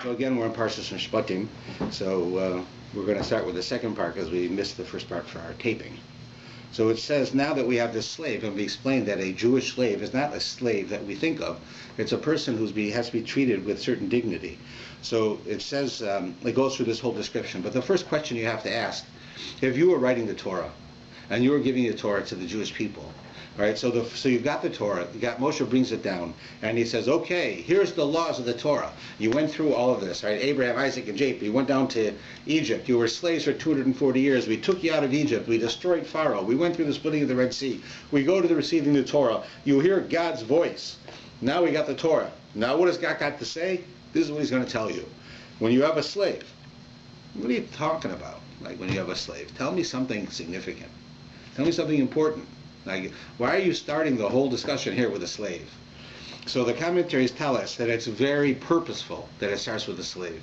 So again, we're in Parshas Mishpatim, so we're going to start with the second part because we missed the first part for our taping. So it says, now that we have this slave, and we explained that a Jewish slave is not a slave that we think of. It's a person who has to be treated with certain dignity. So it says, it goes through this whole description. But the first question you have to ask, if you were writing the Torah, and you were giving the Torah to the Jewish people, right? So you've got the Torah. Moshe brings it down, and he says, "Okay, here's the laws of the Torah. You went through all of this, right? Abraham, Isaac, and Jacob. You went down to Egypt. You were slaves for 240 years. We took you out of Egypt. We destroyed Pharaoh. We went through the splitting of the Red Sea. We go to the receiving the Torah. You hear God's voice. Now we got the Torah. Now what has God got to say? This is what He's going to tell you. When you have a slave, what are you talking about? Like when you have a slave, tell me something significant. Tell me something important." Like, why are you starting the whole discussion here with a slave? So the commentaries tell us that it's very purposeful that it starts with a slave.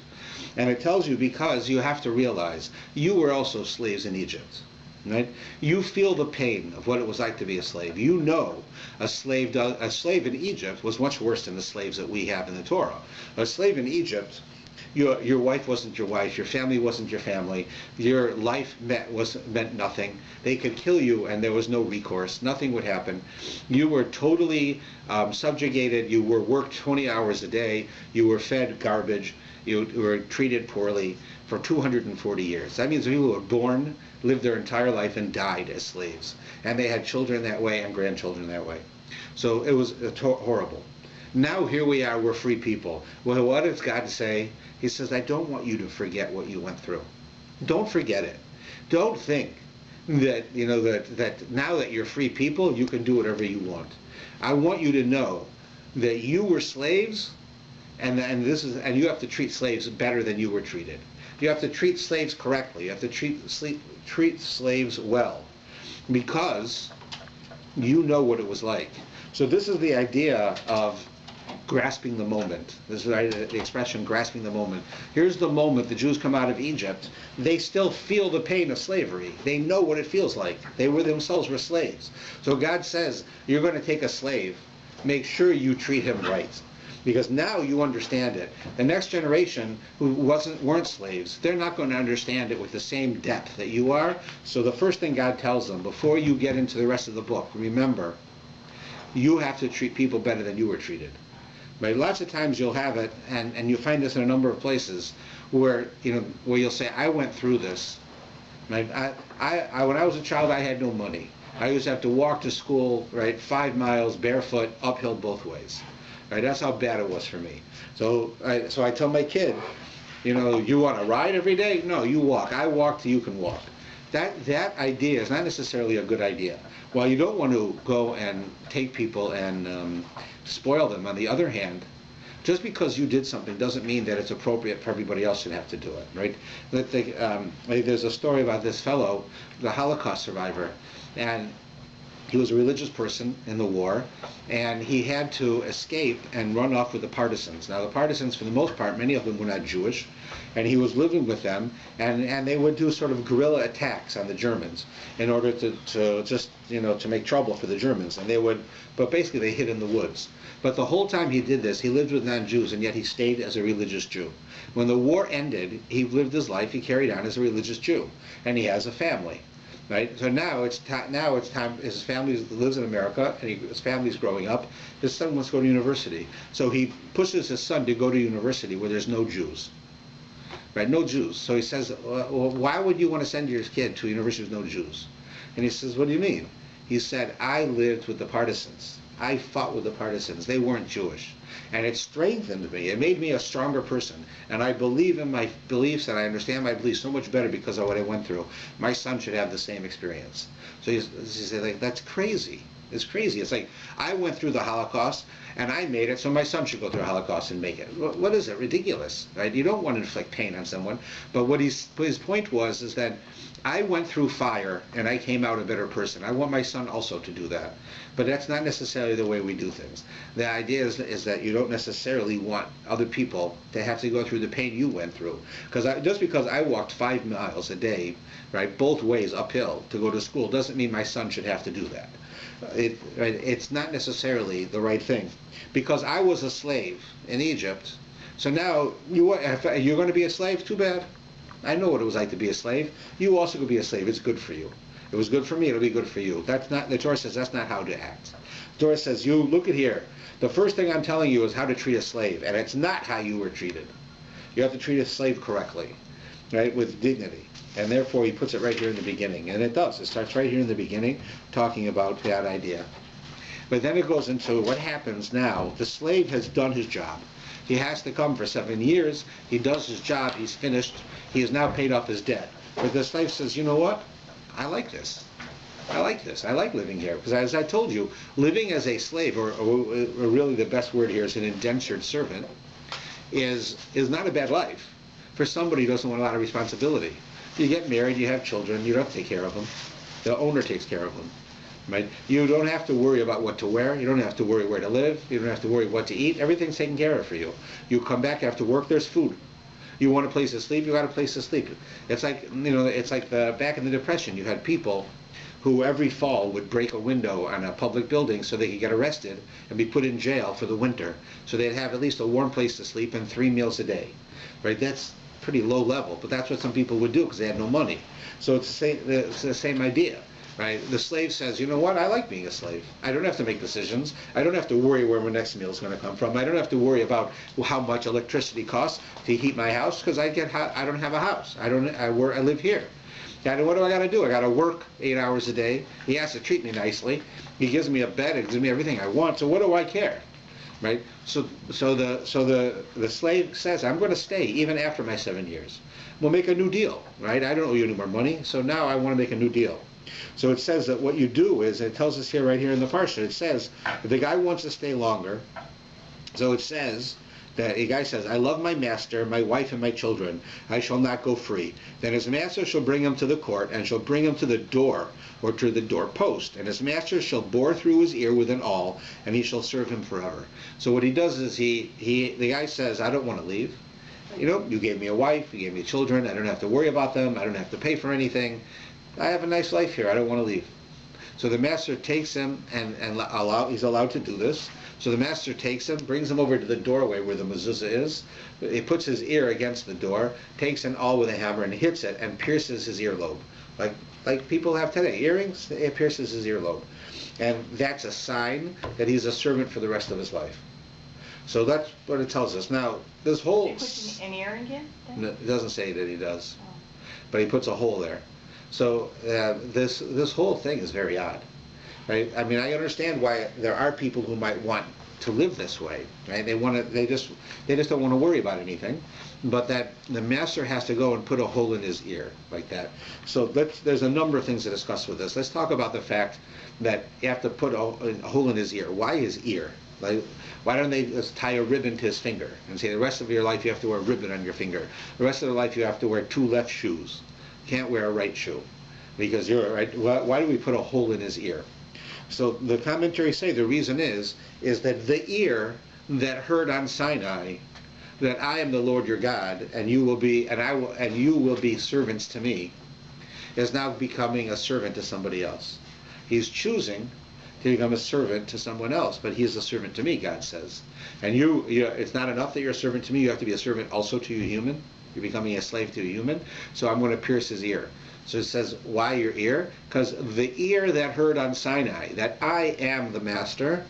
And it tells you because you have to realize you were also slaves in Egypt. Right? You feel the pain of what it was like to be a slave. You know a slave in Egypt was much worse than the slaves that we have in the Torah. A slave in Egypt, your wife wasn't your wife, your family wasn't your family, your life meant nothing. They could kill you and there was no recourse. Nothing would happen. You were totally subjugated. You were worked 20 hours a day. You were fed garbage. You were treated poorly for 240 years. That means people were born, lived their entire life, and died as slaves. And they had children that way and grandchildren that way. So it was horrible. Now here we are, we're free people. Well, what does God say? He says, I don't want you to forget what you went through. Don't forget it. Don't think that, that now that you're free people, you can do whatever you want. I want you to know that you were slaves, and you have to treat slaves better than you were treated. You have to treat slaves correctly. You have to treat slaves well, because you know what it was like. So this is the idea of grasping the moment. This is the expression, grasping the moment. Here's the moment the Jews come out of Egypt. They still feel the pain of slavery. They know what it feels like. They themselves were slaves. So God says, you're going to take a slave. Make sure you treat him right. Because now you understand it. The next generation who weren't slaves, they're not going to understand it with the same depth that you are. So the first thing God tells them, before you get into the rest of the book, remember, you have to treat people better than you were treated. Right? Lots of times you'll have it, and you find this in a number of places where you'll say, I went through this. Right? When I was a child, I had no money. I used to have to walk to school, right, 5 miles barefoot, uphill both ways. Right? That's how bad it was for me. So I tell my kid, you want to ride every day? No, you walk. I walk till you can walk. That idea is not necessarily a good idea. While you don't want to go and take people and spoil them, on the other hand, just because you did something doesn't mean that it's appropriate for everybody else to have to do it, right? There's a story about this fellow, the Holocaust survivor, and he was a religious person in the war, and he had to escape and run off with the partisans. Now the partisans, for the most part, many of them were not Jewish, and he was living with them, and they would do sort of guerrilla attacks on the Germans in order to just, to make trouble for the Germans. But basically they hid in the woods. But the whole time he did this, he lived with non-Jews, and yet he stayed as a religious Jew. When the war ended, he lived his life, he carried on as a religious Jew, and he has a family. Right? So now it's time. His family lives in America, and his family's growing up. His son wants to go to university, so he pushes his son to go to university where there's no Jews. Right? No Jews. So he says, well, why would you want to send your kid to a university with no Jews? And he says, what do you mean? He said, I lived with the partisans. I fought with the partisans. They weren't Jewish. And it strengthened me. It made me a stronger person. And I believe in my beliefs, and I understand my beliefs so much better because of what I went through. My son should have the same experience. So he said, like, that's crazy. It's crazy. It's like, I went through the Holocaust, and I made it, so my son should go through a Holocaust and make it. What is it? Ridiculous. Right? You don't want to inflict pain on someone. But what his point was is that I went through fire, and I came out a better person. I want my son also to do that. But that's not necessarily the way we do things. The idea is that you don't necessarily want other people to have to go through the pain you went through. Just because I walked 5 miles a day, right, both ways uphill to go to school, doesn't mean my son should have to do that. It's not necessarily the right thing. Because I was a slave in Egypt, So now, if you're going to be a slave? Too bad. I know what it was like to be a slave. You also could be a slave. It's good for you. It was good for me, it'll be good for you. That's not, the Torah says that's not how to act. The Torah says, you look at here. The first thing I'm telling you is how to treat a slave, and it's not how you were treated. You have to treat a slave correctly, right, with dignity. And therefore he puts it right here in the beginning. And it does. It starts right here in the beginning, talking about that idea. But then it goes into what happens now. The slave has done his job. He has to come for 7 years. He does his job. He's finished. He has now paid off his debt. But the slave says, you know what? I like this. I like this. I like living here. Because as I told you, living as a slave, or really the best word here is an indentured servant, is not a bad life for somebody who doesn't want a lot of responsibility. You get married, you have children, you don't have to take care of them. The owner takes care of them. Right? You don't have to worry about what to wear. You don't have to worry where to live. You don't have to worry what to eat. Everything's taken care of for you. You come back after work, there's food. You want a place to sleep, you got a place to sleep. It's like, it's like back in the Depression, you had people who every fall would break a window on a public building so they could get arrested and be put in jail for the winter. So they'd have at least a warm place to sleep and 3 meals a day. Right? That's pretty low level, but that's what some people would do because they had no money. So it's the same idea. Right? The slave says, you know what, I like being a slave. I don't have to make decisions. I don't have to worry where my next meal is going to come from. I don't have to worry about how much electricity costs to heat my house because I don't have a house. I live here. And what do I got to do? I got to work 8 hours a day. He has to treat me nicely. He gives me a bed. He gives me everything I want. So what do I care? Right? So the slave says, I'm going to stay even after my 7 years. We'll make a new deal. Right? I don't owe you any more money. So now I want to make a new deal. So it says that what you do is, it tells us here, right here in the Parsha, it says, if the guy wants to stay longer, so it says, that a guy says, I love my master, my wife, and my children. I shall not go free. Then his master shall bring him to the court, and shall bring him to the door, or to the door post. And his master shall bore through his ear with an awl, and he shall serve him forever. So what he does is, the guy says, I don't want to leave. You gave me a wife, you gave me children, I don't have to worry about them, I don't have to pay for anything. I have a nice life here, I don't want to leave. So the master takes him, and he's allowed to do this. So the master takes him, brings him over to the doorway where the mezuzah is. He puts his ear against the door, takes an awl with a hammer and hits it and pierces his earlobe. Like people have today, earrings, it pierces his earlobe. And that's a sign that he's a servant for the rest of his life. So that's what it tells us. Now, this whole... He puts an ear again? No, it doesn't say that he does. Oh. But he puts a hole there. So this whole thing is very odd. Right? I mean, I understand why there are people who might want to live this way. Right? They just don't want to worry about anything. But that the master has to go and put a hole in his ear like that. So there's a number of things to discuss with this. Let's talk about the fact that you have to put a hole in his ear. Why his ear? Like, why don't they just tie a ribbon to his finger and say the rest of your life you have to wear a ribbon on your finger. The rest of your life you have to wear 2 left shoes. You can't wear a right shoe because you're right. Why do we put a hole in his ear? So the commentaries say the reason is that the ear that heard on Sinai that I am the Lord your God and you will be servants to me is now becoming a servant to somebody else. He's choosing to become a servant to someone else, but he is a servant to me, God says. And it's not enough that you're a servant to me, you have to be a servant also to a human. You're becoming a slave to a human. So I'm going to pierce his ear. So it says, why your ear? Because the ear that heard on Sinai, that I am the master,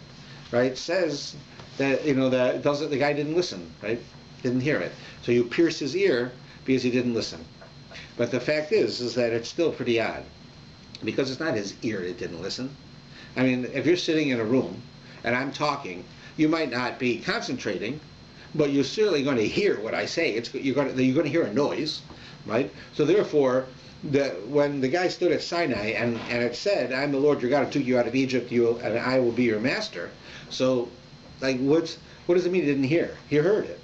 right, says that, the guy didn't listen, right? Didn't hear it. So you pierce his ear because he didn't listen. But the fact is that it's still pretty odd. Because it's not his ear that didn't listen. I mean, if you're sitting in a room and I'm talking, you might not be concentrating, but you're certainly going to hear what I say. You're going to hear a noise, right? So therefore, when the guy stood at Sinai and it said, I'm the Lord your God who took you out of Egypt, and I will be your master. So, what does it mean he didn't hear? He heard it.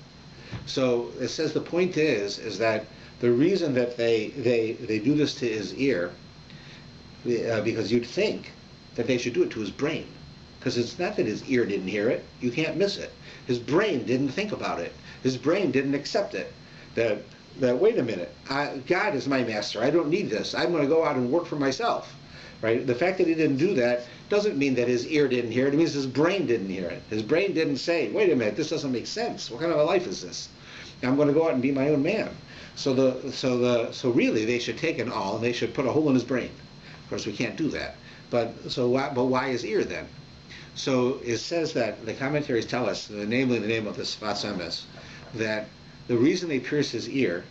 So it says the point is that the reason that they do this to his ear, because you'd think that they should do it to his brain. Because it's not that his ear didn't hear it. You can't miss it. His brain didn't think about it. His brain didn't accept it. That wait a minute, God is my master. I don't need this. I'm going to go out and work for myself. Right? The fact that he didn't do that doesn't mean that his ear didn't hear it. It means his brain didn't hear it. His brain didn't say, wait a minute, this doesn't make sense. What kind of a life is this? I'm going to go out and be my own man. So really they should take an awl and they should put a hole in his brain. Of course we can't do that. But why his ear then? So it says that the commentaries tell us, namely the name of the Sfas Emes, that the reason they pierced his ear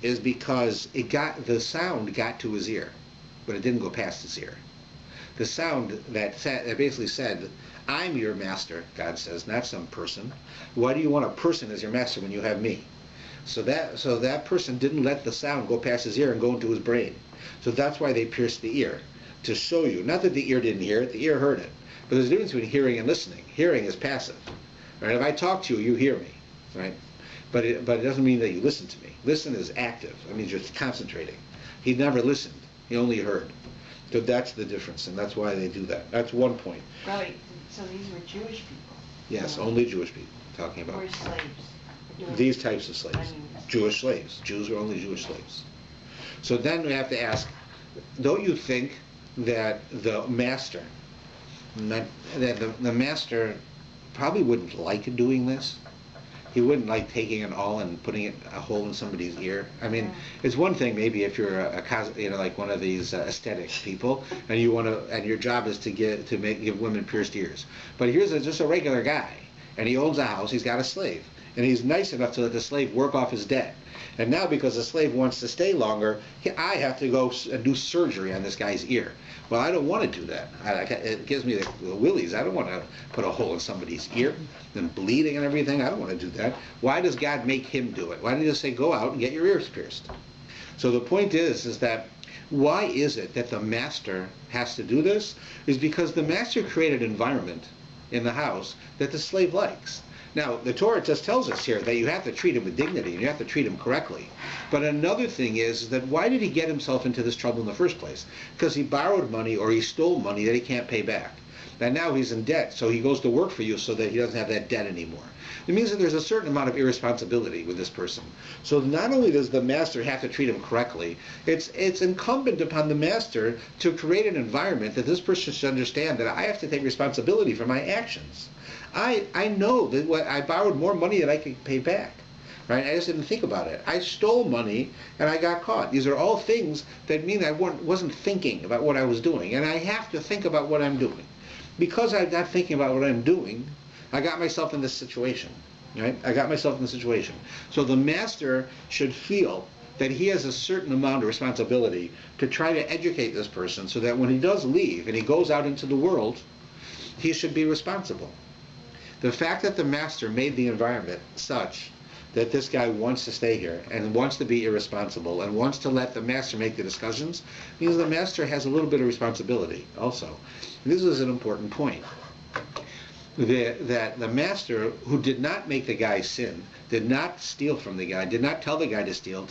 is because the sound got to his ear, but it didn't go past his ear. The sound that basically said, I'm your master, God says, not some person. Why do you want a person as your master when you have me? So that person didn't let the sound go past his ear and go into his brain. So that's why they pierced the ear, to show you, not that the ear didn't hear it, the ear heard it. But there's a difference between hearing and listening. Hearing is passive. Right? If I talk to you, you hear me. Right? But it doesn't mean that you listen to me. Listen is active. That means you're concentrating. He never listened. He only heard. So that's the difference, and that's why they do that. That's one point. Right. So these were Jewish people. Yes, only Jewish people talking about. Or slaves. These types of slaves. Jewish slaves. Jews were only Jewish slaves. So then we have to ask, don't you think that the master, the master probably wouldn't like doing this? He wouldn't like taking an awl and putting a hole in somebody's ear. I mean, it's one thing maybe if you're like one of these aesthetic people, and your job is to give women pierced ears. But here's just a regular guy, and he owns a house. He's got a slave, and he's nice enough to let the slave work off his debt. And now because the slave wants to stay longer, I have to go and do surgery on this guy's ear. Well, I don't want to do that. It gives me the willies. I don't want to put a hole in somebody's ear and bleeding and everything. I don't want to do that. Why does God make him do it? Why didn't he just say, go out and get your ears pierced? So the point is that why is it that the master has to do this? Is because the master created an environment in the house that the slave likes. Now, the Torah just tells us here that you have to treat him with dignity and you have to treat him correctly. But another thing is that why did he get himself into this trouble in the first place? Because he borrowed money or he stole money that he can't pay back. And now he's in debt, so he goes to work for you so that he doesn't have that debt anymore. It means that there's a certain amount of irresponsibility with this person. So not only does the master have to treat him correctly, it's incumbent upon the master to create an environment that this person should understand that I have to take responsibility for my actions. I know that I borrowed more money than I could pay back. Right? I just didn't think about it. I stole money and I got caught. These are all things that mean I wasn't thinking about what I was doing. And I have to think about what I'm doing. Because I'm not thinking about what I'm doing, I got myself in this situation. Right? I got myself in this situation. So the master should feel that he has a certain amount of responsibility to try to educate this person so that when he does leave and he goes out into the world, he should be responsible. The fact that the master made the environment such that this guy wants to stay here and wants to be irresponsible and wants to let the master make the discussions means the master has a little bit of responsibility also. And this is an important point. That the master, who did not make the guy sin, did not steal from the guy, did not tell the guy to steal,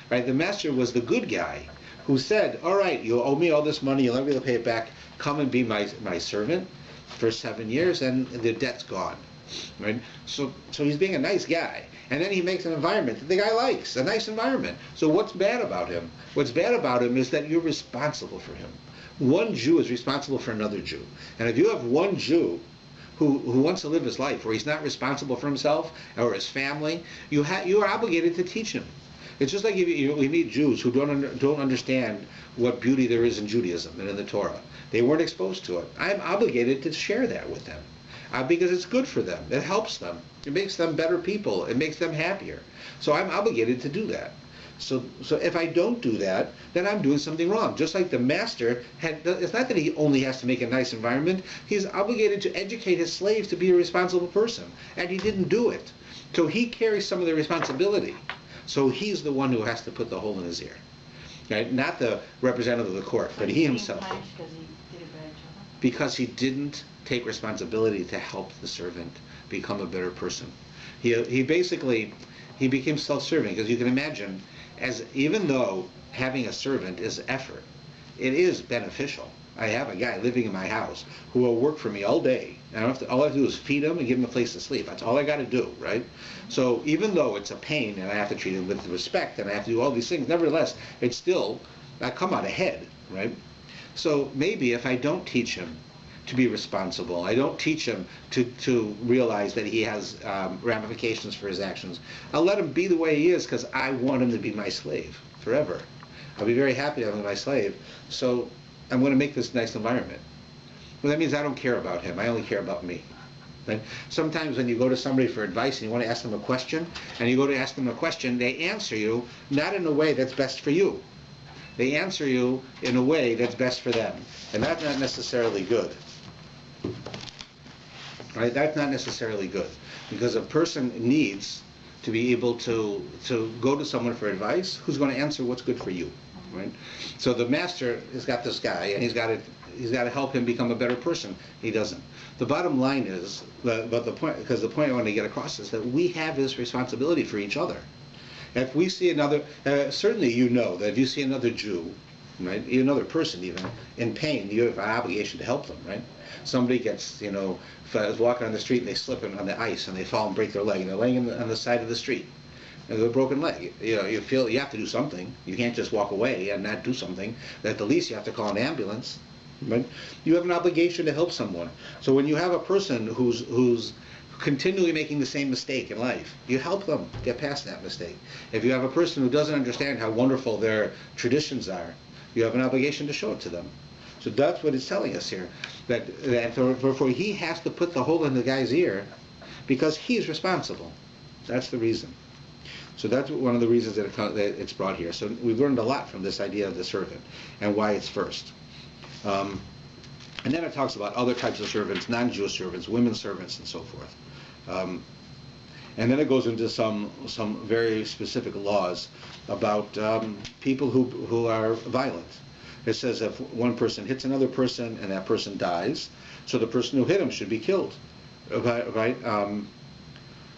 right? The master was the good guy who said, all right, you owe me all this money, you'll never be able to pay it back, come and be my servant for 7 years and the debt's gone. Right? So he's being a nice guy. And then he makes an environment that the guy likes, a nice environment. So what's bad about him? What's bad about him is that you're responsible for him. One Jew is responsible for another Jew. And if you have one Jew who wants to live his life where he's not responsible for himself or his family, you are obligated to teach him. It's just like we meet Jews who don't understand what beauty there is in Judaism and in the Torah. They weren't exposed to it. I'm obligated to share that with them because it's good for them. It helps them. It makes them better people. It makes them happier. So I'm obligated to do that. So if I don't do that, then I'm doing something wrong. Just like the master it's not that he only has to make a nice environment. He's obligated to educate his slaves to be a responsible person. And he didn't do it. So he carries some of the responsibility. So he's the one who has to put the hole in his ear. Right? Not the representative of the court, but he himself. Because he didn't take responsibility to help the servant become a better person. He became self-serving, because you can imagine, even though having a servant is effort, it is beneficial. I have a guy living in my house who will work for me all day. All I have to do is feed him and give him a place to sleep. That's all I got to do, right? So even though it's a pain and I have to treat him with respect and I have to do all these things, nevertheless, I come out ahead, right? So maybe if I don't teach him to be responsible. I don't teach him to realize that he has ramifications for his actions. I'll let him be the way he is because I want him to be my slave forever. I'll be very happy to have him my slave, so I'm going to make this nice environment. Well, that means I don't care about him. I only care about me. Right? Sometimes when you go to somebody for advice and you want to ask them a question, and you go to ask them a question, they answer you not in a way that's best for you. They answer you in a way that's best for them. And that's not necessarily good. Right? That's not necessarily good. Because a person needs to be able to go to someone for advice who's going to answer what's good for you. Right? So the master has got this guy, and he's got to help him become a better person. He doesn't. The bottom line is, but the point, because the point I want to get across is that we have this responsibility for each other. If we see another, certainly you know that if you see another Jew, right, another person even, in pain, you have an obligation to help them, right? Somebody gets, is walking on the street and they slip on the ice and they fall and break their leg and they're laying on the side of the street. With a broken leg, you feel you have to do something. You can't just walk away and not do something. At the least, you have to call an ambulance. Right? You have an obligation to help someone. So when you have a person who's continually making the same mistake in life, you help them get past that mistake. If you have a person who doesn't understand how wonderful their traditions are, you have an obligation to show it to them. So that's what it's telling us here. That therefore he has to put the hole in the guy's ear because he's responsible. That's the reason. So that's one of the reasons that it's brought here. So we've learned a lot from this idea of the servant and why it's first. And then it talks about other types of servants, non-Jewish servants, women servants, and so forth. And then it goes into some very specific laws about people who are violent. It says if one person hits another person and that person dies, so the person who hit him should be killed, right?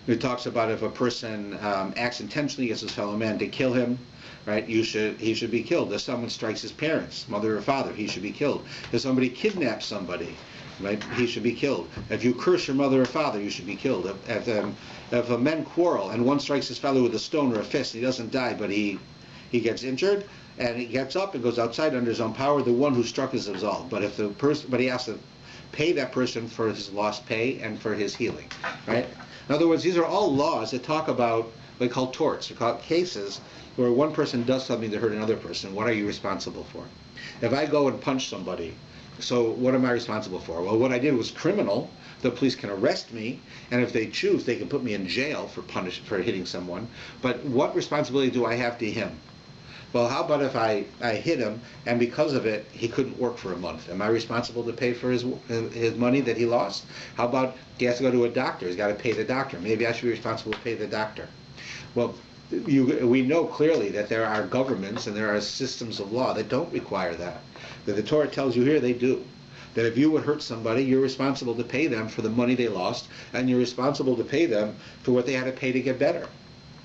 It talks about if a person acts intentionally against his fellow man to kill him, right? He should be killed. If someone strikes his parents, mother or father, he should be killed. If somebody kidnaps somebody, right, he should be killed. If you curse your mother or father, you should be killed. If a men quarrel and one strikes his fellow with a stone or a fist, he doesn't die, but he gets injured, and he gets up and goes outside under his own power, the one who struck is absolved. But he has to pay that person for his lost pay and for his healing, right? In other words, these are all laws that talk about, they call torts, they call cases where one person does something to hurt another person. What are you responsible for? If I go and punch somebody, so what am I responsible for? Well, what I did was criminal. The police can arrest me, and if they choose, they can put me in jail for hitting someone. But what responsibility do I have to him? Well, how about if I hit him, and because of it, he couldn't work for a month? Am I responsible to pay for his money that he lost? How about he has to go to a doctor? He's got to pay the doctor. Maybe I should be responsible to pay the doctor. Well, we know clearly that there are governments and there are systems of law that don't require that. That the Torah tells you here they do. That if you would hurt somebody, you're responsible to pay them for the money they lost, and you're responsible to pay them for what they had to pay to get better.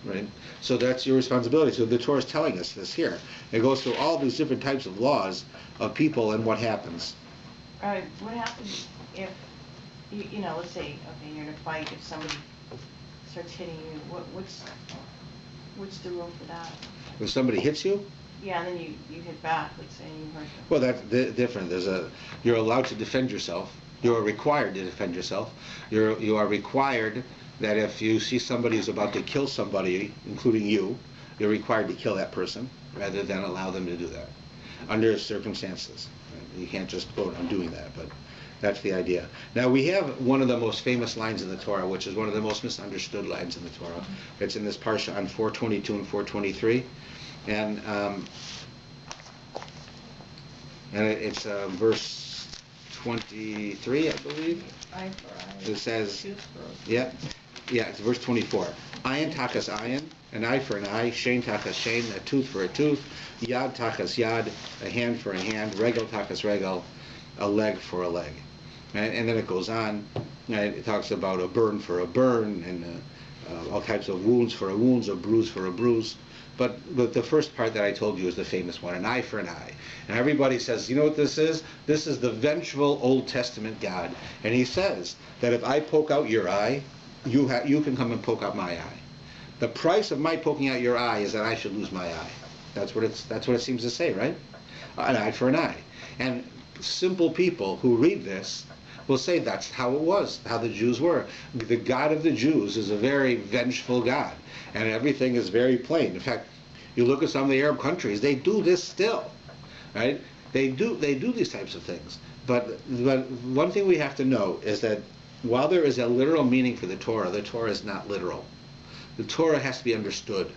Right? So that's your responsibility. So the Torah is telling us this here. It goes through all these different types of laws of people and what happens. All right, what happens if, let's say, okay, you're in a fight, if somebody starts hitting you, what's the rule for that? If somebody hits you? Yeah, and then you hit back, let's say, and you hurt them. Well, that's different. You're allowed to defend yourself. You are required to defend yourself. You are required that if you see somebody who's about to kill somebody, including you, you're required to kill that person rather than allow them to do that under circumstances. Right? You can't just quote, I'm doing that, but that's the idea. Now we have one of the most famous lines in the Torah, which is one of the most misunderstood lines in the Torah. It's in this parsha on 422 and 423. And it's verse 23, I believe. Eye for eye. It says, Tooth for a yeah, it's verse 24. Ayin tachas ayin, an eye for an eye, shein tachas shein, a tooth for a tooth, yad tachas yad, a hand for a hand, regel tachas regel, a leg for a leg. And then it goes on, and it talks about a burn for a burn, and all types of wounds for a wounds, a bruise for a bruise. But the first part that I told you is the famous one, an eye for an eye. And everybody says, you know what this is? This is the vengeful Old Testament God. And he says that if I poke out your eye, you can come and poke out my eye. The price of my poking out your eye is that I should lose my eye. That's what it seems to say, right? An eye for an eye. And simple people who read this will say that's how it was, how the Jews were. The God of the Jews is a very vengeful God, and everything is very plain. In fact, you look at some of the Arab countries, they do this still, right? They do these types of things. But one thing we have to know is that while there is a literal meaning for the Torah is not literal. The Torah has to be understood.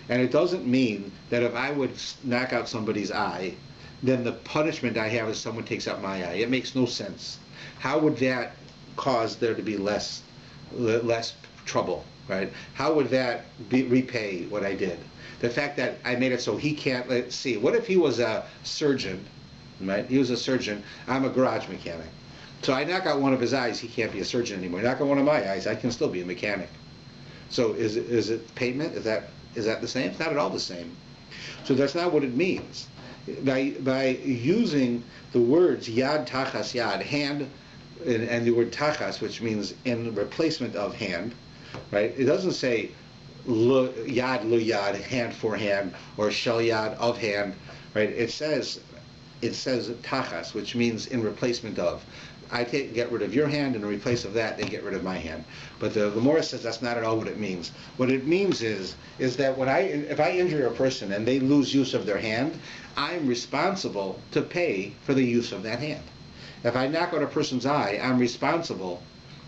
And it doesn't mean that if I would knock out somebody's eye, then the punishment I have is someone takes out my eye. It makes no sense. How would that cause there to be less trouble, right? How would that repay what I did? The fact that I made it so he can't, let's see, what if he was a surgeon, right? He was a surgeon, I'm a garage mechanic. So I knock out one of his eyes, he can't be a surgeon anymore. Knock out one of my eyes, I can still be a mechanic. So is it payment? Is that the same? It's not at all the same. So that's not what it means. By using the words yad tachas yad, hand, and the word tachas, which means in replacement of hand, right? It doesn't say yad lo yad, hand for hand, or shel yad, of hand, right? It says tachas, which means in replacement of. I get rid of your hand, and in replace of that, they get rid of my hand. But the Gemara says that's not at all what it means. What it means is that if I injure a person and they lose use of their hand, I'm responsible to pay for the use of that hand. If I knock out a person's eye, I'm responsible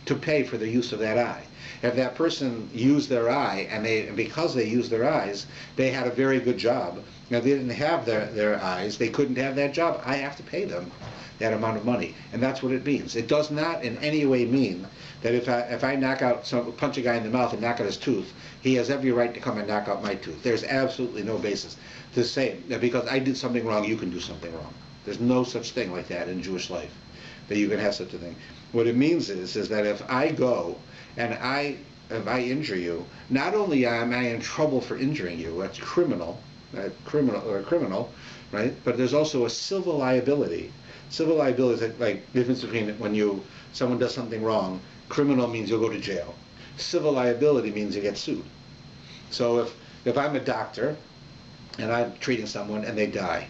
to pay for the use of that eye. If that person used their eye, and because they used their eyes, they had a very good job. Now, if they didn't have their eyes, they couldn't have that job. I have to pay them that amount of money, and that's what it means. It does not in any way mean that if I punch a guy in the mouth and knock out his tooth, he has every right to come and knock out my tooth. There's absolutely no basis to say that because I did something wrong, you can do something wrong. There's no such thing like that in Jewish life, that you can have such a thing. What it means is that if I go and if I injure you, not only am I in trouble for injuring you, that's criminal, right? But there's also a civil liability. Civil liability is like the difference between when someone does something wrong. Criminal means you'll go to jail. Civil liability means you get sued. So if I'm a doctor and I'm treating someone and they die,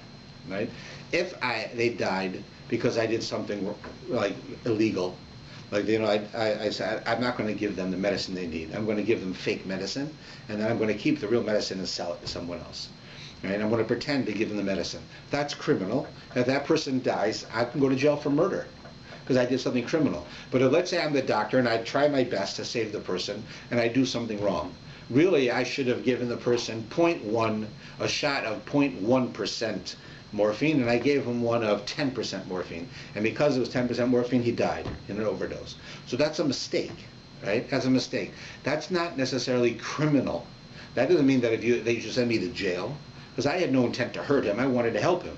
right? If they died because I did something like illegal, like I said I'm not going to give them the medicine they need. I'm going to give them fake medicine, and then I'm going to keep the real medicine and sell it to someone else. Right? I'm going to pretend to give them the medicine. That's criminal. If that person dies, I can go to jail for murder because I did something criminal. But let's say I'm the doctor and I try my best to save the person and I do something wrong. Really, I should have given the person a shot of 0.1% morphine, and I gave him one of 10% morphine. And because it was 10% morphine, he died in an overdose. So that's a mistake, right? That's a mistake. That's not necessarily criminal. That doesn't mean that they should send me to jail, because I had no intent to hurt him. I wanted to help him.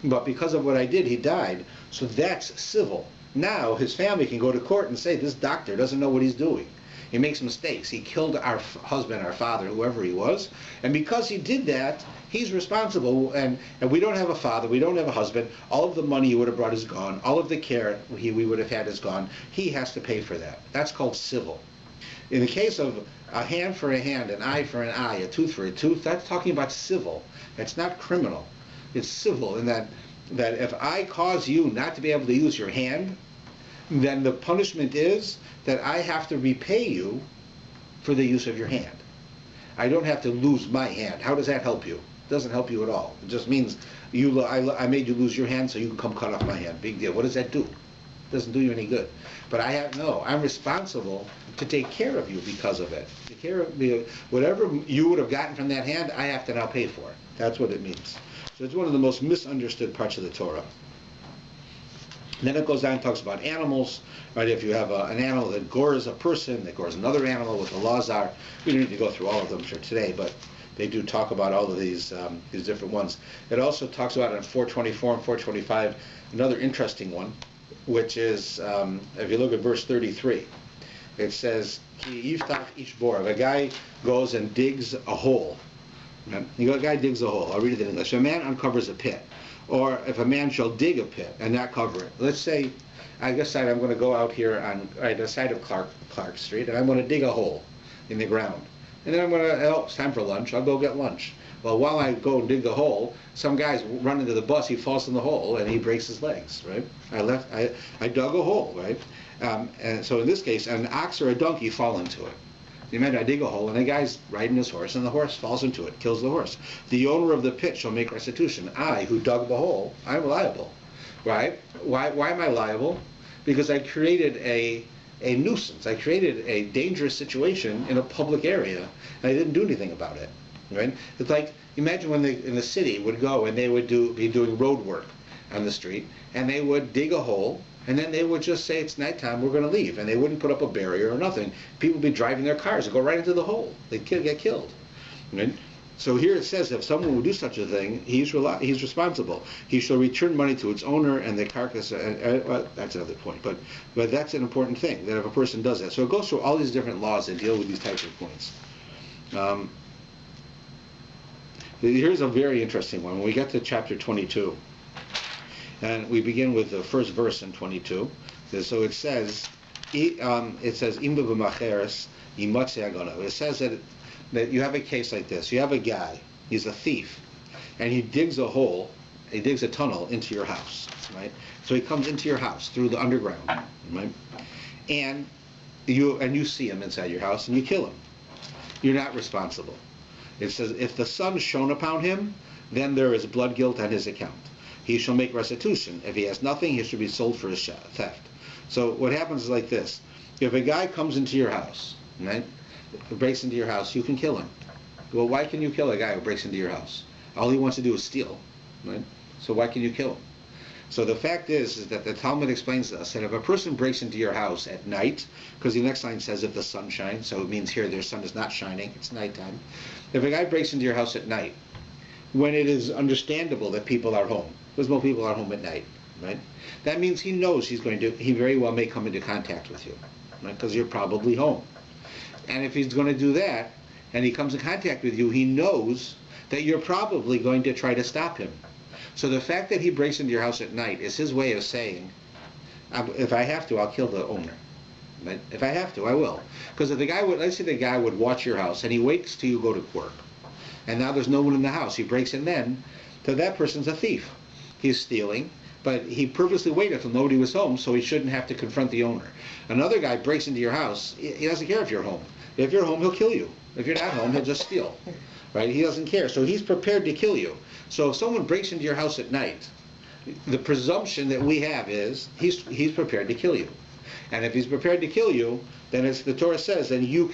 But because of what I did, he died. So that's civil. Now his family can go to court and say, this doctor doesn't know what he's doing. He makes mistakes. He killed our husband, our father, whoever he was. And because he did that, he's responsible. And we don't have a father. We don't have a husband. All of the money he would have brought is gone. All of the care we would have had is gone. He has to pay for that. That's called civil. In the case of a hand for a hand, an eye for an eye, a tooth for a tooth, that's talking about civil. It's not criminal. It's civil in that if I cause you not to be able to use your hand, then the punishment is that I have to repay you for the use of your hand. I don't have to lose my hand. How does that help you? It doesn't help you at all. It just means I made you lose your hand so you can come cut off my hand. Big deal. What does that do? It doesn't do you any good. But I'm responsible to take care of you because of it. Take care of me. Whatever you would have gotten from that hand, I have to now pay for. That's what it means. So it's one of the most misunderstood parts of the Torah. And then it goes down and talks about animals, right? If you have an animal that gores a person, that gores another animal, what the laws are. We don't need to go through all of them for today, but they do talk about all of these different ones. It also talks about in 424 and 425 another interesting one, which is if you look at verse 33, it says, "Ki yiftach ish bor." If a guy goes and digs a hole, a guy digs a hole. I'll read it in English. A man uncovers a pit. Or if a man shall dig a pit and not cover it. Let's say I decide I'm going to go out here on the side of Clark Street and I'm going to dig a hole in the ground. and then I'm going to, oh, it's time for lunch, I'll go get lunch. Well, while I go and dig the hole, some guy's run into the bus, he falls in the hole, and he breaks his legs, right? I dug a hole, right? And so in this case, an ox or a donkey fall into it. You imagine I dig a hole, and the guy's riding his horse, and the horse falls into it, kills the horse. The owner of the pit shall make restitution. I, who dug the hole, I'm liable, right? Why am I liable? Because I created a nuisance. I created a dangerous situation in a public area, and I didn't do anything about it. Right? It's like, imagine when in the city would go and they would be doing road work on the street, and they would dig a hole, and then they would just say, it's nighttime, we're going to leave, and they wouldn't put up a barrier or nothing. People would be driving their cars and go right into the hole. They'd get killed. Right? So here it says, if someone would do such a thing, he's responsible. He shall return money to its owner, and the carcass. Well, that's another point, but that's an important thing, that if a person does that. So it goes through all these different laws that deal with these types of points. Here's a very interesting one. When we get to chapter 22, and we begin with the first verse in 22. So it says, it says that you have a case like this. You have a guy, he's a thief, and he digs a hole, he digs a tunnel into your house, right? So he comes into your house through the underground, right? And you see him inside your house, and you kill him. You're not responsible. It says, if the sun shone upon him, then there is blood guilt on his account. He shall make restitution. If he has nothing, he shall be sold for his theft. So what happens is like this. If a guy comes into your house, right, breaks into your house, you can kill him. Well, why can you kill a guy who breaks into your house? All he wants to do is steal, right? So why can you kill him? So the fact is that the Talmud explains to us that if a person breaks into your house at night, because the next line says if the sun shines, so it means here their sun is not shining, it's nighttime. If a guy breaks into your house at night, when it is understandable that people are home, because most people are home at night, right? That means he knows he very well may come into contact with you, right? Because you're probably home. And if he's going to do that, and he comes in contact with you, he knows that you're probably going to try to stop him. So the fact that he breaks into your house at night is his way of saying, if I have to, I'll kill the owner. But if I have to, I will. Because if the guy let's say the guy would watch your house and he waits till you go to work, and now there's no one in the house, he breaks in then, so that person's a thief. He's stealing, but he purposely waited till nobody was home so he shouldn't have to confront the owner. Another guy breaks into your house, he doesn't care if you're home. If you're home, he'll kill you. If you're not home, he'll just steal. Right? He doesn't care. So he's prepared to kill you. So if someone breaks into your house at night, the presumption that we have is he's prepared to kill you. And if he's prepared to kill you, then as the Torah says, then you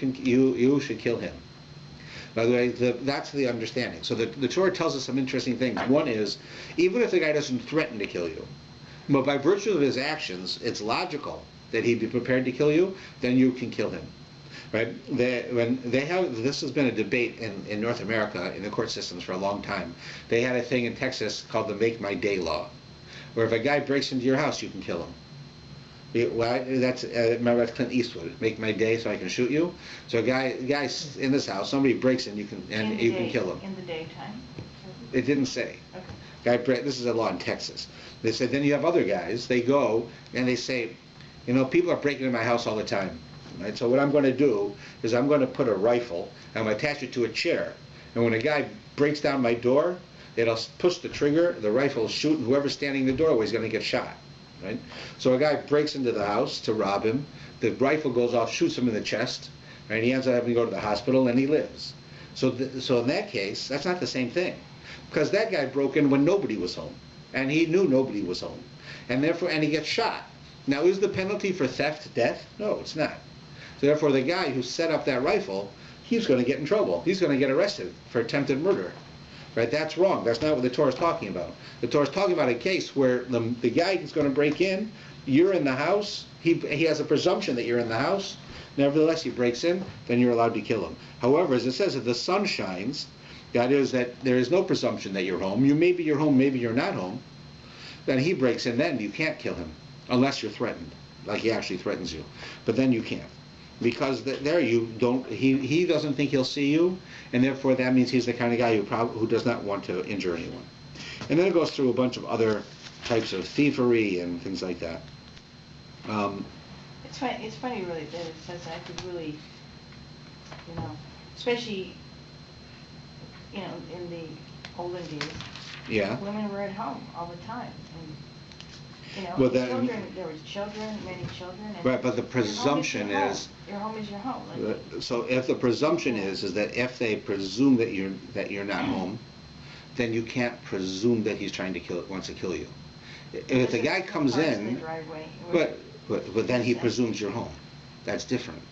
should kill him. By the way, that's the understanding. So the Torah tells us some interesting things. One is, even if the guy doesn't threaten to kill you, but by virtue of his actions, it's logical that he'd be prepared to kill you, then you can kill him. Right? This has been a debate in North America in the court systems for a long time. They had a thing in Texas called the Make My Day law, where if a guy breaks into your house, you can kill him. Remember that's Clint Eastwood. Make my day so I can shoot you. So a guy's in this house, somebody breaks in, you can kill him. In the daytime. It didn't say. Okay. This is a law in Texas. They said then you have other guys. They go and they say, people are breaking into my house all the time. Right? So what I'm going to do is I'm going to put a rifle and I'm going to attach it to a chair. And when a guy breaks down my door, it'll push the trigger, the rifle will shoot, and whoever's standing in the doorway is going to get shot. Right? So a guy breaks into the house to rob him, the rifle goes off, shoots him in the chest, and he ends up having to go to the hospital, and he lives. So in that case, that's not the same thing. Because that guy broke in when nobody was home, and he knew nobody was home. And he gets shot. Now, is the penalty for theft death? No, it's not. So therefore, the guy who set up that rifle, he's going to get in trouble. He's going to get arrested for attempted murder. Right? That's wrong. That's not what the Torah is talking about. The Torah is talking about a case where the guy who's going to break in, you're in the house, he has a presumption that you're in the house, nevertheless he breaks in, then you're allowed to kill him. However, as it says, if the sun shines, that is that there is no presumption that you're home. Maybe you're home, maybe you're not home, then he breaks in, then you can't kill him, unless you're threatened, like he actually threatens you. But then you can't. Because there you don't, he doesn't think he'll see you, and therefore that means he's the kind of guy who does not want to injure anyone. And then it goes through a bunch of other types of thievery and things like that. It's funny really that it says I could really, especially, you know, in the olden days, Yeah. women were at home all the time, and, you know, Well, then- children, there was children, many children, and. Right, but the your home presumption your home. is. Your home is your home. Like, So if the presumption is that if they presume that you're not home, then you can't presume that he's trying to wants to kill you. If the guy comes parks in, the driveway, but then he presumes you're home. That's different.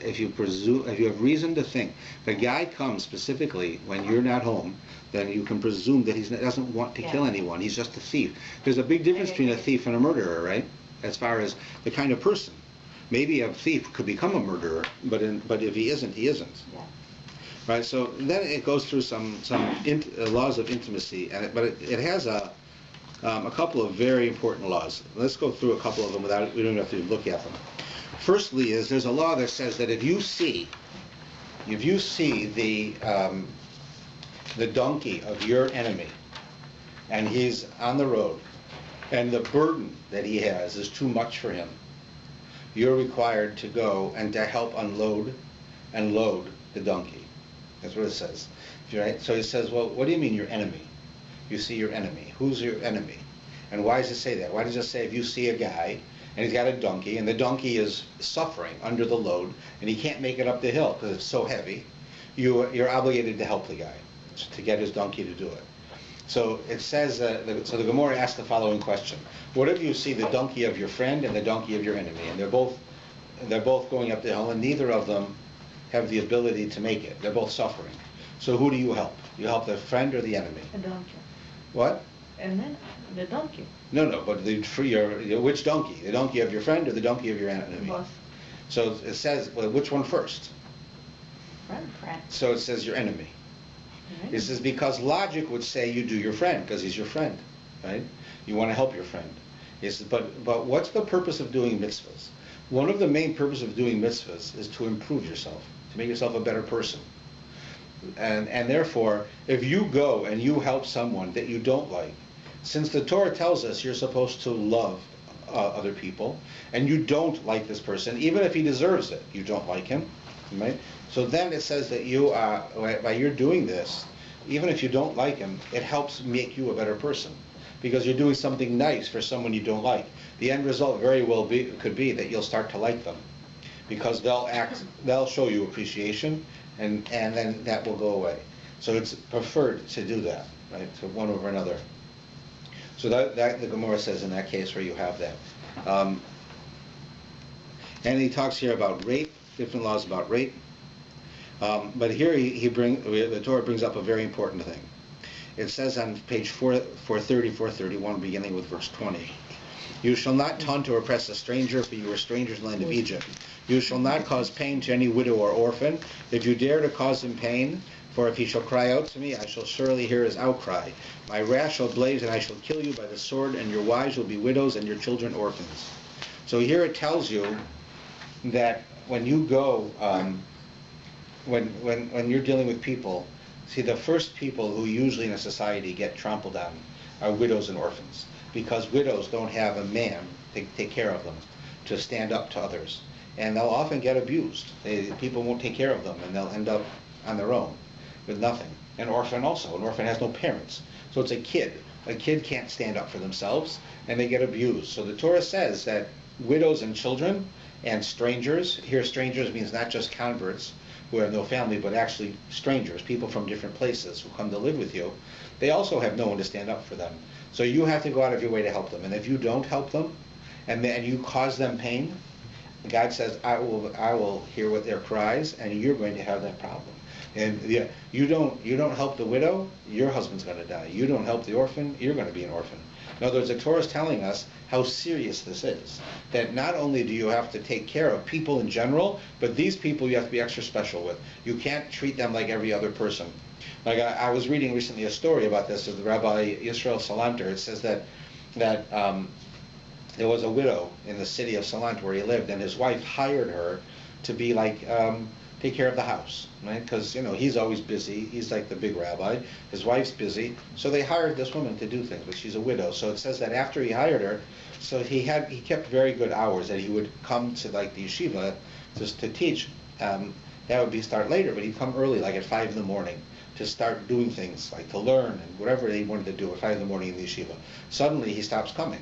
If you have reason to think, the guy comes specifically when you're not home, then you can presume that he doesn't want to kill anyone. He's just a thief. There's a big difference between a thief and a murderer, right? As far as the kind of person. Maybe a thief could become a murderer, but if he isn't, he isn't. Yeah. Right. So then it goes through some laws of intimacy, but it has a couple of very important laws. Let's go through a couple of them we don't have to look at them. Firstly, there's a law that says that if you see the donkey of your enemy, and he's on the road, and the burden that he has is too much for him, you're required to go and to help unload and load the donkey. That's what it says. Right? So it says, well, what do you mean your enemy? You see your enemy. Who's your enemy? And why does it say that? Why does it say if you see a guy and he's got a donkey and the donkey is suffering under the load and he can't make it up the hill because it's so heavy, you're obligated to help the guy to get his donkey to do it. So it says, so the Gemara asks the following question. What if you see the donkey of your friend and the donkey of your enemy, and they're both going up the hill, and neither of them have the ability to make it. They're both suffering. So who do you help? You help the friend or the enemy? The donkey. What? And then the donkey. No, but which donkey? The donkey of your friend or the donkey of your enemy? Both. So it says, well, which one first? Friend. So it says your enemy. Right. This is because logic would say you do your friend because he's your friend, right? You want to help your friend. But what's the purpose of doing mitzvahs? One of the main purposes of doing mitzvahs is to improve yourself, to make yourself a better person. And therefore, if you go and you help someone that you don't like, since the Torah tells us you're supposed to love other people, and you don't like this person, even if he deserves it, you don't like him, right? So then it says that you are, by you're doing this, even if you don't like him, it helps make you a better person because you're doing something nice for someone you don't like. The end result very well could be that you'll start to like them because they'll show you appreciation, and then that will go away. So it's preferred to do that, right? So one over another. So that the Gemara says in that case where you have that. And he talks here about rape, different laws about rape. But here the Torah brings up a very important thing. It says on page 430, 431, beginning with verse 20, "You shall not taunt or oppress a stranger, for you are strangers in the land of Egypt. You shall not cause pain to any widow or orphan. If you dare to cause him pain, for if he shall cry out to me, I shall surely hear his outcry. My wrath shall blaze, and I shall kill you by the sword, and your wives will be widows, and your children orphans." So here it tells you that when you go, when you're dealing with people, see, the first people who usually in a society get trampled on are widows and orphans, because widows don't have a man to take care of them, to stand up to others, and they'll often get abused. People won't take care of them, and they'll end up on their own with nothing. An orphan also. An orphan has no parents, so it's a kid. A kid can't stand up for themselves, and they get abused. So the Torah says that widows and children and strangers, here strangers means not just converts who have no family, but actually strangers, people from different places who come to live with you, they also have no one to stand up for them. So you have to go out of your way to help them. And if you don't help them, and you cause them pain, God says, I will hear what their cries, and you're going to have that problem. And you don't help the widow, your husband's going to die. You don't help the orphan, you're going to be an orphan. In other words, the Torah is telling us how serious this is. That not only do you have to take care of people in general, but these people you have to be extra special with. You can't treat them like every other person. Like I was reading recently a story about this of the Rabbi Yisrael Salanter. It says that there was a widow in the city of Salant where he lived, and his wife hired her to be like take care of the house, right? Because he's always busy. He's like the big rabbi. His wife's busy, so they hired this woman to do things. But she's a widow, so it says that after he hired her, so he kept very good hours. That he would come to like the yeshiva just to teach, and that would be start later, but he'd come early, like at 5 in the morning, to start doing things, like to learn and whatever he wanted to do at 5 in the morning in the yeshiva. Suddenly he stops coming.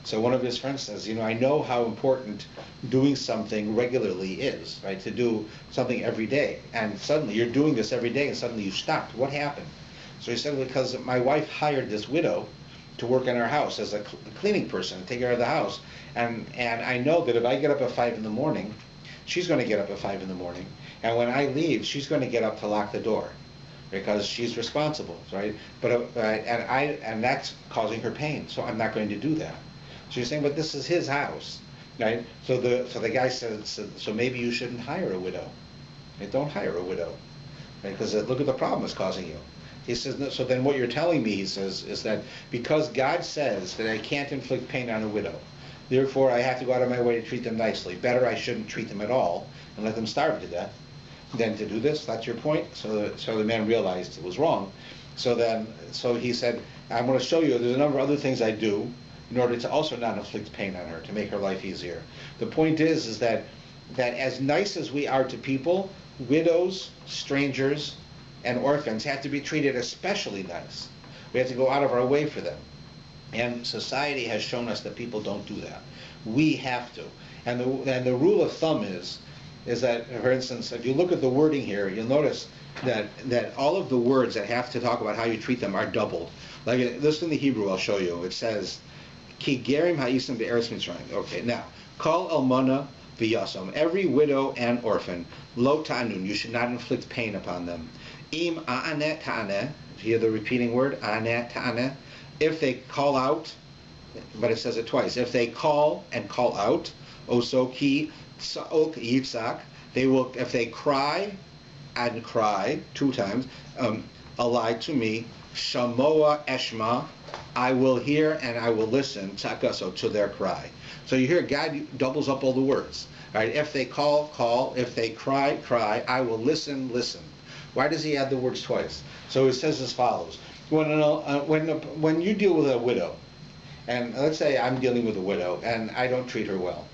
So one of his friends says, I know how important doing something regularly is, right? To do something every day. And suddenly you're doing this every day and suddenly you stopped. What happened? So he said, because my wife hired this widow to work in our house as a cleaning person, to take care of the house. And I know that if I get up at 5 in the morning, she's going to get up at 5 in the morning. And when I leave, she's going to get up to lock the door because she's responsible, right? But and that's causing her pain, so I'm not going to do that. So you're saying, but this is his house, right? So the guy says, so maybe you shouldn't hire a widow. Right? Don't hire a widow, right? Because look at the problem it's causing you. He says, no, so then what you're telling me, he says, is that because God says that I can't inflict pain on a widow, therefore I have to go out of my way to treat them nicely. Better I shouldn't treat them at all and let them starve to death than to do this. That's your point? So the man realized it was wrong. So he said, I'm going to show you there's a number of other things I do in order to also not inflict pain on her, to make her life easier. The point is that as nice as we are to people, widows, strangers, and orphans have to be treated especially nice. We have to go out of our way for them. And society has shown us that people don't do that. We have to. And the rule of thumb is that, for instance, if you look at the wording here, you'll notice that all of the words that have to talk about how you treat them are doubled. Like this in the Hebrew, I'll show you. It says, Ki gerim ha'isim be'eretz Mitzrayim. Okay, now, kol almana v'yasam. Every widow and orphan, lo ta'anun. You should not inflict pain upon them. Im a'aneh ta'aneh. Hear the repeating word, a'aneh ta'aneh. If they call out, but it says it twice. If they call and call out, oso ki sa'ok yitzak. They will. If they cry and cry 2 times, alai to me, shamoa eshma. I will hear and I will listen, tzakaso, to their cry. So you hear God doubles up all the words. Right? If they call, call. If they cry, cry. I will listen, listen. Why does he add the words twice? So it says as follows. When you deal with a widow, and let's say I'm dealing with a widow and I don't treat her well.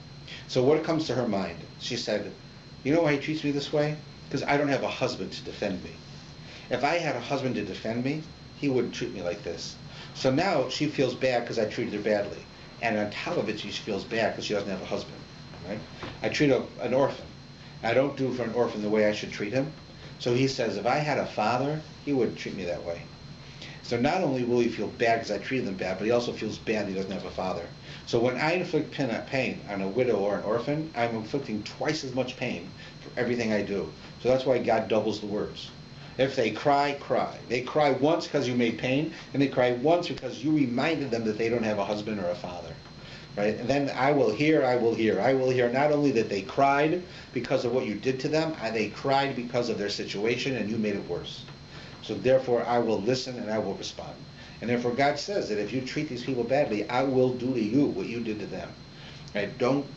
So what comes to her mind? She said, you know why he treats me this way? Because I don't have a husband to defend me. If I had a husband to defend me, he wouldn't treat me like this. So now she feels bad because I treated her badly. And on top of it, she feels bad because she doesn't have a husband. Right? I treat an orphan. I don't do for an orphan the way I should treat him. So he says, if I had a father, he wouldn't treat me that way. So not only will he feel bad because I treated him bad, but he also feels bad he doesn't have a father. So when I inflict pain on a widow or an orphan, I'm inflicting twice as much pain for everything I do. So that's why God doubles the words. If they cry, cry. They cry once because you made pain, and they cry once because you reminded them that they don't have a husband or a father. Right? And then I will hear. I will hear not only that they cried because of what you did to them, they cried because of their situation and you made it worse. So therefore I will listen and I will respond. And therefore God says that if you treat these people badly, I will do to you what you did to them. Right? Don't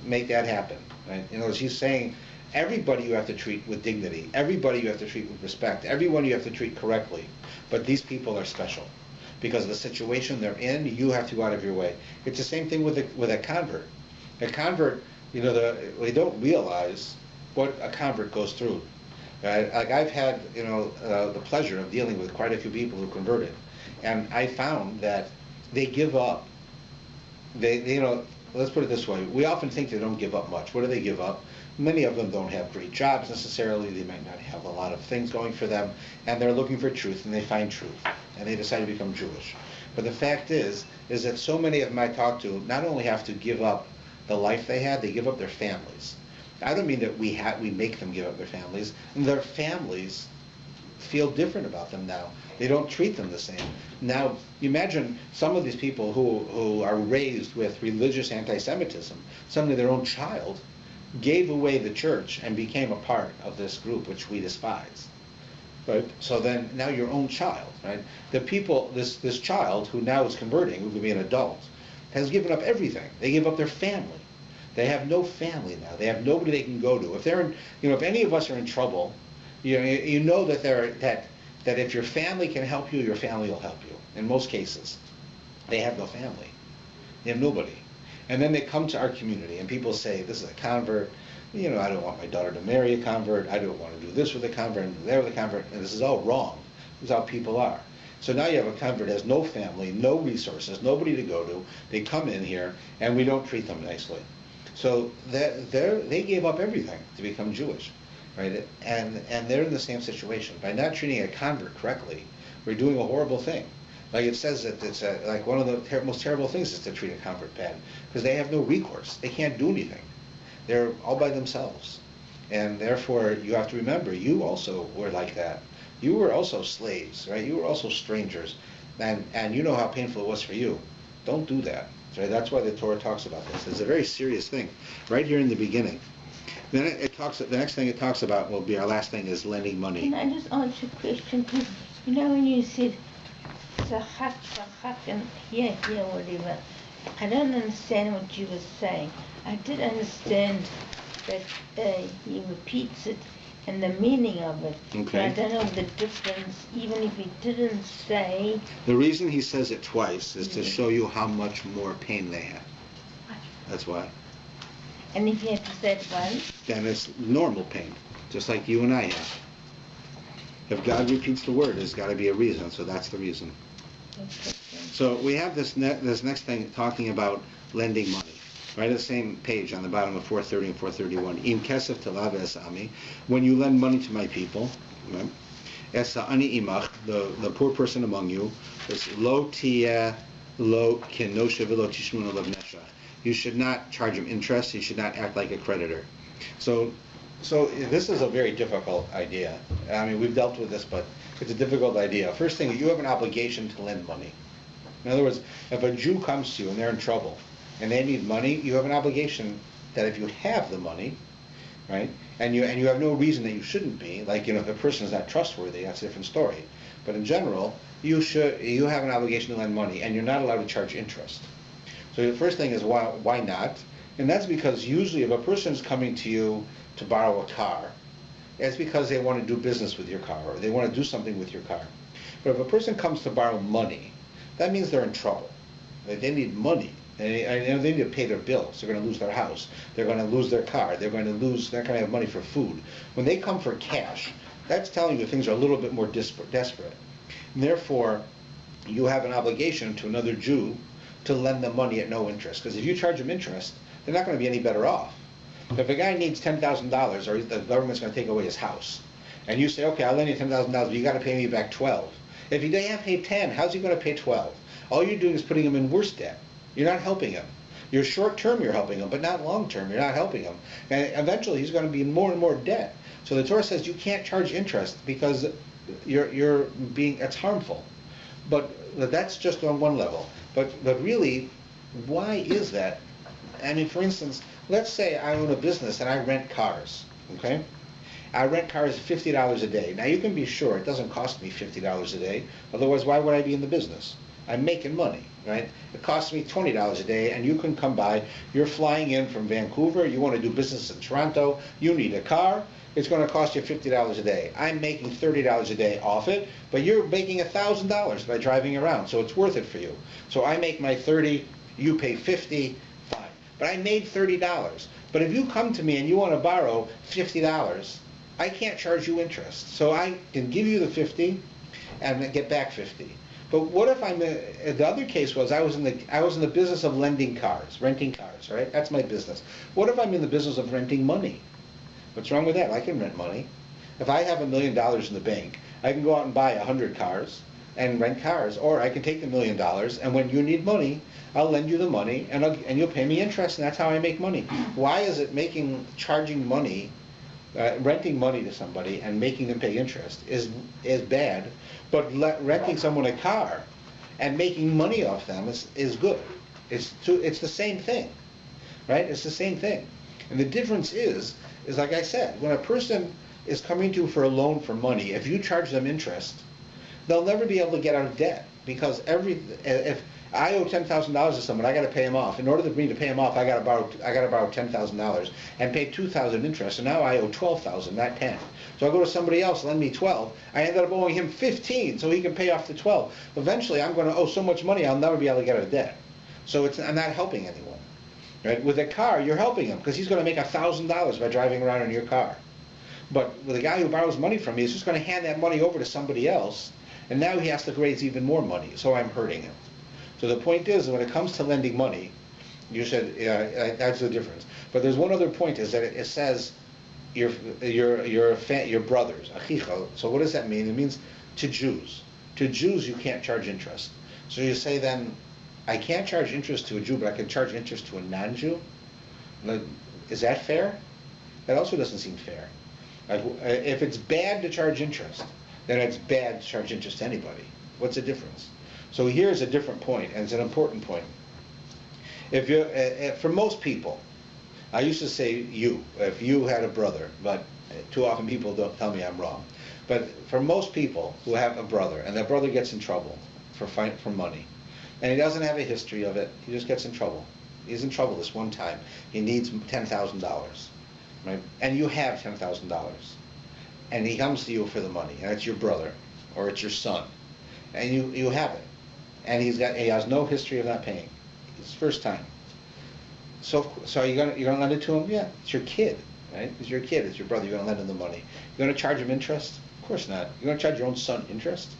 make that happen. Right? As he's saying, everybody you have to treat with dignity. Everybody you have to treat with respect. Everyone you have to treat correctly. But these people are special. Because of the situation they're in, you have to go out of your way. It's the same thing with a convert. A convert, they don't realize what a convert goes through. Right? Like I've had, the pleasure of dealing with quite a few people who converted, and I found that they give up. Let's put it this way: we often think they don't give up much. What do they give up? Many of them don't have great jobs necessarily. They might not have a lot of things going for them, and they're looking for truth, and they find truth, and they decide to become Jewish. But the fact is that so many of them I talk to not only have to give up the life they had, they give up their families. I don't mean that we make them give up their families, and their families feel different about them now. They don't treat them the same. Now, you imagine some of these people who are raised with religious anti-Semitism, suddenly their own child gave away the church and became a part of this group which we despise. Right? So then now your own child, right? The people, this child who now is converting, who could be an adult, has given up everything. They give up their family. They have no family now. They have nobody they can go to. If they're if any of us are in trouble, you know that that if your family can help you, your family will help you. In most cases, they have no family. They have nobody. And then they come to our community, and people say, this is a convert, I don't want my daughter to marry a convert. I don't want to do this with a convert and do that with a convert. And this is all wrong. This is how people are. So now you have a convert that has no family, no resources, nobody to go to. They come in here, and we don't treat them nicely. So they gave up everything to become Jewish, right? And they're in the same situation. By not treating a convert correctly, we're doing a horrible thing. Like it says that it's like one of the most terrible things is to treat a convert bad, because they have no recourse. They can't do anything. They're all by themselves. And therefore, you have to remember, you also were like that. You were also slaves, right? You were also strangers. And you know how painful it was for you. Don't do that. Right? That's why the Torah talks about this. It's a very serious thing, right here in the beginning. Then the next thing it talks about will be our last thing is lending money. Can I just ask a question, please? When you said Tzachak, and here, whatever, I don't understand what you were saying. I did understand that he repeats it and the meaning of it. Okay. But I don't know the difference, even if he didn't say. The reason he says it twice is to show you how much more pain they have. That's why. And if he had to say it once? Then it's normal pain, just like you and I have. If God repeats the word, there's got to be a reason, so that's the reason. Okay. So we have this next thing talking about lending money. Right at the same page on the bottom of 430 and 431. Im kesef telav es ami, when you lend money to my people, right? Es ani imach, the poor person among you, is lo tia lo kenosha v'lo tishmun alav neshach. You should not charge him interest. You should not act like a creditor. So this is a very difficult idea. I mean, we've dealt with this, but it's a difficult idea. First thing, you have an obligation to lend money. In other words, if a Jew comes to you and they're in trouble, and they need money, you have an obligation that if you have the money, right, and you have no reason that you shouldn't be, like, if a person is not trustworthy, that's a different story. But in general, you have an obligation to lend money, and you're not allowed to charge interest. So the first thing is why not? And that's because usually if a person's coming to you to borrow a car, it's because they want to do business with your car, or they want to do something with your car. But if a person comes to borrow money, that means they're in trouble. They need money. And they need to pay their bills. They're going to lose their house. They're going to lose their car. They're not going to have money for food. When they come for cash, that's telling you things are a little bit more desperate. And therefore, you have an obligation to another Jew to lend them money at no interest. Because if you charge them interest, they're not going to be any better off. If a guy needs $10,000, or the government's going to take away his house, and you say, okay, I'll lend you $10,000, but you got to pay me back 12. If he doesn't pay 10, how's he going to pay 12? All you're doing is putting him in worse debt. You're not helping him. You're short term, you're helping him, but not long term. You're not helping him. And eventually he's going to be in more and more debt. So the Torah says you can't charge interest because it's harmful. But that's just on one level. But really, why is that? I mean, for instance, let's say I own a business and I rent cars, okay? I rent cars $50 a day. Now you can be sure it doesn't cost me $50 a day. Otherwise, why would I be in the business? I'm making money, right? It costs me $20 a day, and you can come by. You're flying in from Vancouver. You want to do business in Toronto. You need a car. It's going to cost you $50 a day. I'm making $30 a day off it, but you're making $1,000 by driving around, so it's worth it for you. So I make my $30, you pay $50, fine. But I made $30. But if you come to me and you want to borrow $50, I can't charge you interest. So I can give you the $50 and get back $50. But what if the other case was I was in the business of lending cars, renting cars, right? That's my business. What if I'm in the business of renting money? What's wrong with that? I can rent money. If I have $1 million in the bank, I can go out and buy 100 cars and rent cars, or I can take the $1 million, and when you need money, I'll lend you the money, and you'll pay me interest, and that's how I make money. Why is it charging money, renting money to somebody and making them pay interest is bad, but renting someone a car and making money off them is good. It's the same thing, right? It's the same thing. And the difference is like I said, when a person is coming to you for a loan for money, if you charge them interest, they'll never be able to get out of debt, because if I owe $10,000 to someone, I got to pay him off. In order for me to pay him off, I got to borrow $10,000 and pay $2,000 interest. And now I owe $12,000, not 10. So I go to somebody else, lend me 12. I ended up owing him 15, so he can pay off the 12. Eventually, I'm going to owe so much money, I'll never be able to get out of debt. So I'm not helping anyone. Right? With a car, you're helping him because he's going to make $1,000 by driving around in your car. But with a guy who borrows money from you, he's just going to hand that money over to somebody else, and now he has to raise even more money, so I'm hurting him. So the point is, when it comes to lending money, you said that's the difference. But there's one other point, is that it says your brothers, achicha. So what does that mean? It means to Jews. To Jews, you can't charge interest. So you say then, I can't charge interest to a Jew, but I can charge interest to a non-Jew? Is that fair? That also doesn't seem fair. If it's bad to charge interest, then it's bad to charge interest to anybody. What's the difference? So here's a different point, and it's an important point. If you, for most people, I used to say you, if you had a brother, but too often people don't tell me I'm wrong. But for most people who have a brother, and that brother gets in trouble for money, and he doesn't have a history of it, he just gets in trouble. He's in trouble this one time. He needs $10,000, right? And you have $10,000, and he comes to you for the money, and it's your brother or it's your son, and you have it, and he has no history of not paying. It's first time. So you're gonna lend it to him? Yeah, it's your kid, right? It's your kid, it's your brother. You're gonna lend him the money. You're gonna charge him interest? Of course not. You're gonna charge your own son interest?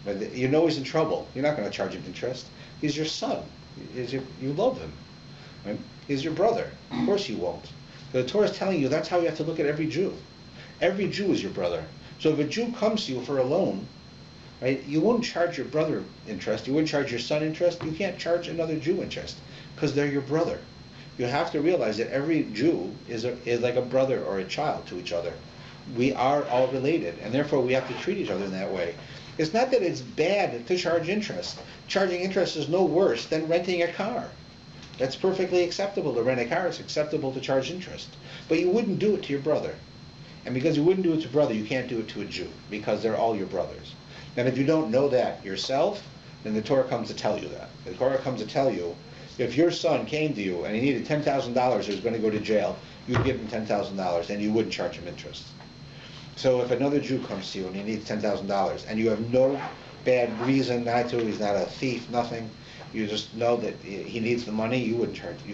But you know he's in trouble. You're not gonna charge him interest. He's your son. You love him, right? He's your brother. Of course you won't. The Torah is telling you that's how you have to look at every Jew. Every Jew is your brother. So if a Jew comes to you for a loan, right, you wouldn't charge your brother interest. You wouldn't charge your son interest. You can't charge another Jew interest because they're your brother. You have to realize that every Jew is like a brother or a child to each other. We are all related, and therefore we have to treat each other in that way. It's not that it's bad to charge interest. Charging interest is no worse than renting a car. That's perfectly acceptable to rent a car. It's acceptable to charge interest. But you wouldn't do it to your brother. And because you wouldn't do it to your brother, you can't do it to a Jew, because they're all your brothers. And if you don't know that yourself, then the Torah comes to tell you that. The Torah comes to tell you, if your son came to you and he needed $10,000, he was going to go to jail, you'd give him $10,000 and you wouldn't charge him interest. So if another Jew comes to you and he needs $10,000 and you have no bad reason not to, he's not a thief, nothing, you just know that he needs the money, you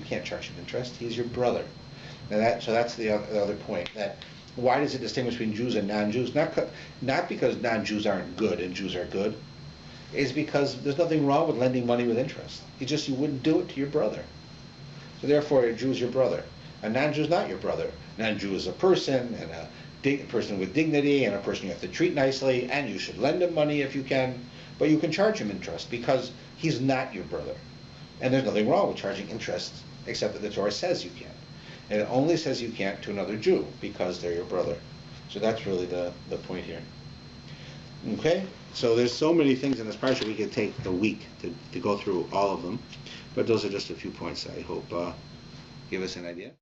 can't charge him interest. He's your brother. And so that's the other point. That why does it distinguish between Jews and non-Jews? Not because non-Jews aren't good and Jews are good. Is because there's nothing wrong with lending money with interest. It's just you wouldn't do it to your brother. So therefore, a Jew is your brother. A non-Jew is not your brother. A non-Jew is a person, and a person with dignity, and a person you have to treat nicely, and you should lend him money if you can, but you can charge him interest because he's not your brother. And there's nothing wrong with charging interest, except that the Torah says you can't. And it only says you can't to another Jew because they're your brother. So that's really the point here. Okay? So there's so many things in this parsha we could take the week to go through all of them. But those are just a few points I hope give us an idea.